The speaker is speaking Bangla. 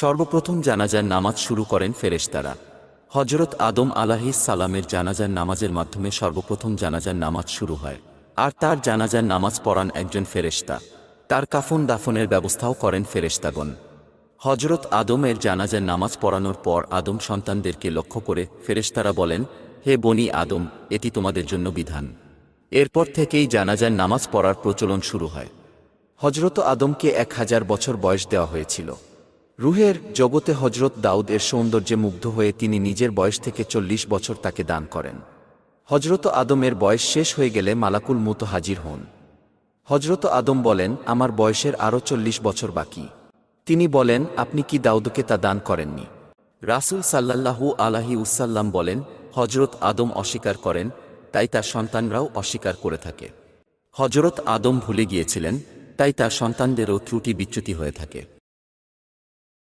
সর্বপ্রথম জানাজার নামাজ শুরু করেন ফেরেশতারা। হজরত আদম আলাইহিস সালামের জানাজার নামাজের মাধ্যমে সর্বপ্রথম জানাজার নামাজ শুরু হয়। আর তার জানাজার নামাজ পড়ান একজন ফেরেশতা। তার কাফন দাফনের ব্যবস্থাও করেন ফেরেশতাগণ। হজরত আদমের জানাজার নামাজ পড়ানোর পর আদম সন্তানদেরকে লক্ষ্য করে ফেরেশতারা বলেন, হে বনি আদম, এটি তোমাদের জন্য বিধান। এরপর থেকেই জানাজার নামাজ পড়ার প্রচলন শুরু হয়। হজরত আদমকে 1000 বছর বয়স দেওয়া হয়েছিল। রুহের জগতে হজরত দাউদ এর সৌন্দর্যে মুগ্ধ হয়ে তিনি নিজের বয়স থেকে 40 বছর তাকে দান করেন। হজরত আদমের বয়স শেষ হয়ে গেলে মালাকুল মউত হাজির হন। হজরত আদম বলেন, আমার বয়সের আরও 40 বছর বাকি। তিনি বলেন, আপনি কি দাউদকে তা দান করেননি? রাসূল সাল্লাল্লাহু আলাইহি ওয়াসাল্লাম বলেন, হজরত আদম অস্বীকার করেন, তাই তার সন্তানরাও অস্বীকার করে থাকে। হজরত আদম ভুলে গিয়েছিলেন, তাই তার সন্তানদেরও ত্রুটি বিচ্যুতি হয়ে থাকে।